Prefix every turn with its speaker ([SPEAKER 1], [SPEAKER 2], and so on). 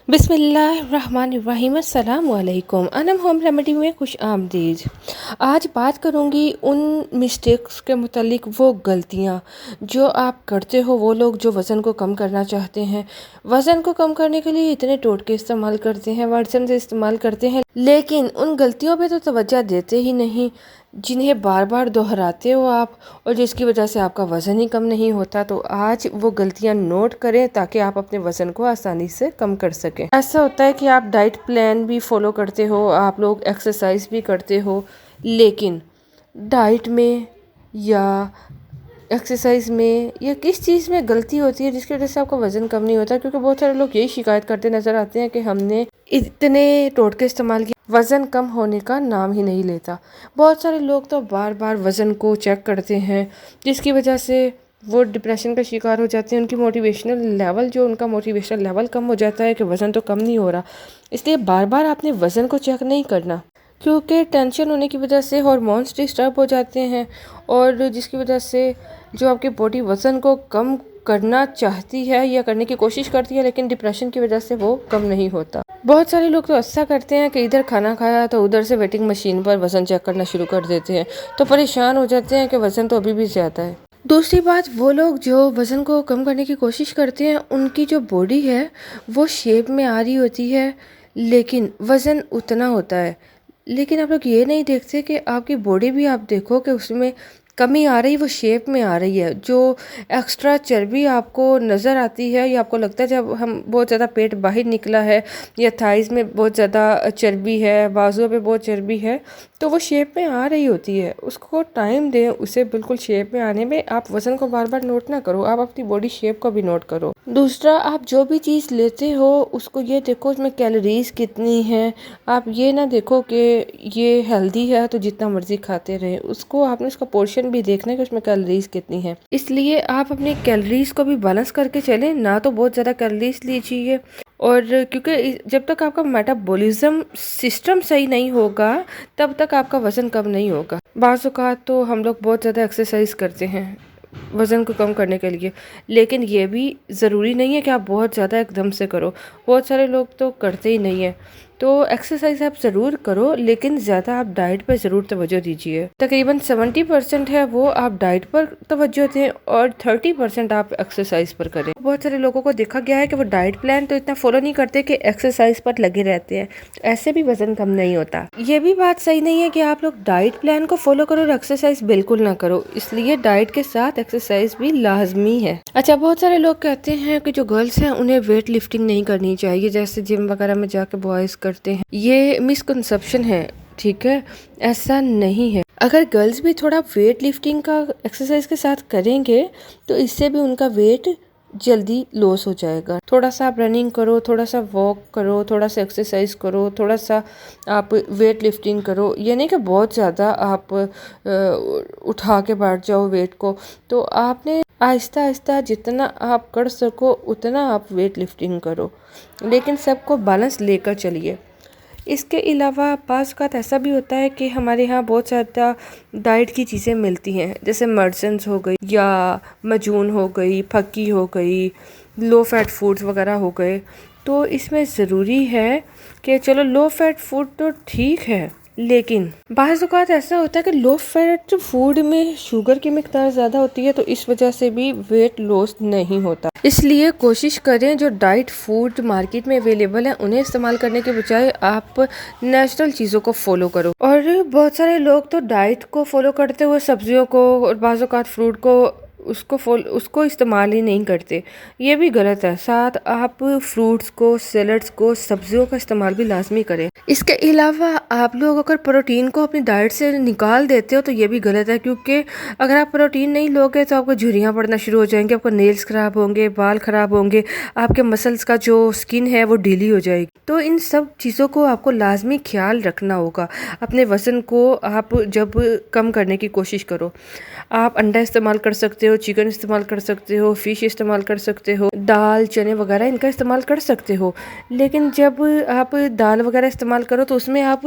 [SPEAKER 1] بسم اللہ الرحمن الرحیم۔ السلام علیکم۔ انم ہوم ریمیڈی میں خوش آمدید۔ آج بات کروں گی ان مسٹیکس کے متعلق، وہ غلطیاں جو آپ کرتے ہو، وہ لوگ جو وزن کو کم کرنا چاہتے ہیں، وزن کو کم کرنے کے لیے اتنے ٹوٹکے استعمال کرتے ہیں، ورژن سے استعمال کرتے ہیں، لیکن ان غلطیوں پہ تو توجہ دیتے ہی نہیں، جنہیں بار بار دہراتے ہو آپ، اور جس کی وجہ سے آپ کا وزن ہی کم نہیں ہوتا۔ تو آج وہ غلطیاں نوٹ کریں تاکہ آپ اپنے وزن کو آسانی سے کم کر سکیں۔ ایسا ہوتا ہے کہ آپ ڈائٹ پلان بھی فالو کرتے ہو، آپ لوگ ایکسرسائز بھی کرتے ہو، لیکن ڈائٹ میں یا ایکسرسائز میں یا کس چیز میں غلطی ہوتی ہے جس کی وجہ سے آپ کا وزن کم نہیں ہوتا، کیونکہ بہت سارے لوگ یہی شکایت کرتے نظر آتے ہیں کہ ہم نے اتنے ٹوٹکے استعمال کیے، وزن کم ہونے کا نام ہی نہیں لیتا۔ بہت سارے لوگ تو بار بار وزن کو چیک کرتے ہیں، جس کی وجہ سے وہ ڈپریشن کا شکار ہو جاتے ہیں، ان کا موٹیویشنل لیول کم ہو جاتا ہے کہ وزن تو کم نہیں ہو رہا۔ اس لیے بار بار آپ نے وزن کو چیک نہیں کرنا، کیونکہ ٹینشن ہونے کی وجہ سے ہارمونز ڈسٹرب ہو جاتے ہیں، اور جس کی وجہ سے جو آپ کی باڈی وزن کو کم کرنا چاہتی ہے یا کرنے کی کوشش کرتی ہے، لیکن ڈپریشن کی وجہ سے وہ کم نہیں ہوتا۔ بہت سارے لوگ تو ایسا کرتے ہیں کہ ادھر کھانا کھایا تو ادھر سے ویٹنگ مشین پر وزن چیک کرنا شروع کر دیتے ہیں، تو پریشان ہو جاتے ہیں کہ وزن تو ابھی بھی زیادہ ہے۔ دوسری بات، وہ لوگ جو وزن کو کم کرنے کی کوشش کرتے ہیں، ان کی جو باڈی ہے وہ شیپ میں آ رہی ہوتی ہے، لیکن وزن اتنا ہوتا ہے، لیکن آپ لوگ یہ نہیں دیکھتے کہ آپ کی باڈی بھی آپ دیکھو کہ اس میں کمی آ رہی، وہ شیپ میں آ رہی ہے۔ جو ایکسٹرا چربی آپ کو نظر آتی ہے یا آپ کو لگتا ہے جب ہم بہت زیادہ پیٹ باہر نکلا ہے یا تھائز میں بہت زیادہ چربی ہے، بازو پہ بہت چربی ہے، تو وہ شیپ میں آ رہی ہوتی ہے۔ اس کو ٹائم دیں، اسے بالکل شیپ میں آنے میں۔ آپ وزن کو بار بار نوٹ نہ کرو، آپ اپنی باڈی شیپ کو بھی نوٹ کرو۔ دوسرا، آپ جو بھی چیز لیتے ہو اس کو یہ دیکھو اس میں کیلوریز کتنی ہیں۔ آپ یہ نہ دیکھو کہ یہ ہیلدی ہے تو جتنا مرضی کھاتے رہے، آپ نے اس کا پورشن بھی دیکھنا ہے کہ اس میں کیلوریز کتنی ہیں۔ اس لیے آپ اپنی کیلوریز کو بھی بیلنس کر کے چلیں، نہ تو بہت زیادہ کیلوریز لیجیے، اور کیونکہ جب تک آپ کا میٹابولزم سسٹم صحیح نہیں ہوگا تب تک آپ کا وزن کم نہیں ہوگا۔ بعض اوقات تو ہم لوگ بہت زیادہ ایکسرسائز کرتے ہیں وزن کو کم کرنے کے لیے، لیکن یہ بھی ضروری نہیں ہے کہ آپ بہت زیادہ ایک دم سے کرو۔ بہت سارے لوگ تو کرتے ہی نہیں ہیں۔ تو ایکسرسائز آپ ضرور کرو، لیکن زیادہ آپ ڈائٹ پر ضرور توجہ دیجیے۔ تقریباً 70% ہے وہ آپ ڈائٹ پر توجہ دیں اور 30% آپ ایکسرسائز پر کریں۔ بہت سارے لوگوں کو دیکھا گیا ہے کہ وہ ڈائٹ پلان تو اتنا فالو نہیں کرتے کہ ایکسرسائز پر لگے رہتے ہیں، ایسے بھی وزن کم نہیں ہوتا۔ یہ بھی بات صحیح نہیں ہے کہ آپ لوگ ڈائٹ پلان کو فالو کرو اور ایکسرسائز بالکل نہ کرو، اس لیے ڈائٹ کے ساتھ ایکسرسائز بھی لازمی ہے۔ اچھا، بہت سارے لوگ کہتے ہیں کہ جو گرلز ہیں انہیں ویٹ لفٹنگ نہیں کرنی چاہیے، جیسے جم وغیرہ میں جا کے بوائز کرتے ہیں۔ یہ مسکنسپشن ہے، ٹھیک ہے، ایسا نہیں ہے۔ اگر گرلز بھی تھوڑا ویٹ لفٹنگ کا ایکسرسائز کے ساتھ کریں گے تو اس سے بھی ان کا ویٹ جلدی لوس ہو جائے گا۔ تھوڑا سا آپ رننگ کرو، تھوڑا سا واک کرو، تھوڑا سا ایکسرسائز کرو، تھوڑا سا آپ ویٹ لفٹنگ کرو، یہ نہیں کہ بہت زیادہ آپ اٹھا کے بیٹھ جاؤ ویٹ کو۔ تو آپ نے آہستہ آہستہ جتنا آپ کر سکو اتنا آپ ویٹ لفٹنگ کرو، لیکن سب کو بیلنس لے کر چلیے۔ اس کے علاوہ بعض اوقات ایسا بھی ہوتا ہے کہ ہمارے ہاں بہت زیادہ ڈائٹ کی چیزیں ملتی ہیں، جیسے مرسنز ہو گئی یا مجون ہو گئی، پھکی ہو گئی، لو فیٹ فوڈز وغیرہ ہو گئے۔ تو اس میں ضروری ہے کہ چلو لو فیٹ فوڈ تو ٹھیک ہے، لیکن بعض اوقات ایسا ہوتا ہے کہ لو فیٹ فوڈ میں شوگر کی مقدار زیادہ ہوتی ہے، تو اس وجہ سے بھی ویٹ لاس نہیں ہوتا۔ اس لیے کوشش کریں جو ڈائٹ فوڈ مارکیٹ میں اویلیبل ہیں انہیں استعمال کرنے کے بجائے آپ نیچرل چیزوں کو فالو کرو۔ اور بہت سارے لوگ تو ڈائٹ کو فالو کرتے ہوئے سبزیوں کو اور بعض اوقات فروٹ کو اس کو استعمال ہی نہیں کرتے، یہ بھی غلط ہے۔ ساتھ آپ فروٹس کو، سیلڈز کو، سبزیوں کا استعمال بھی لازمی کریں۔ اس کے علاوہ آپ لوگ اگر پروٹین کو اپنی ڈائٹ سے نکال دیتے ہو تو یہ بھی غلط ہے، کیونکہ اگر آپ پروٹین نہیں لوگے تو آپ کو جھریاں پڑنا شروع ہو جائیں گے، آپ کو نیلز خراب ہوں گے، بال خراب ہوں گے، آپ کے مسلز کا جو سکن ہے وہ ڈھیلی ہو جائے گی۔ تو ان سب چیزوں کو آپ کو لازمی خیال رکھنا ہوگا۔ اپنے وزن کو آپ جب کم کرنے کی کوشش کرو، آپ انڈا استعمال کر سکتے ہو، چکن استعمال کر سکتے ہو، فش استعمال کر سکتے ہو، دال، چنے وغیرہ ان کا استعمال کر سکتے ہو، لیکن جب آپ دال وغیرہ استعمال کرو تو اس میں آپ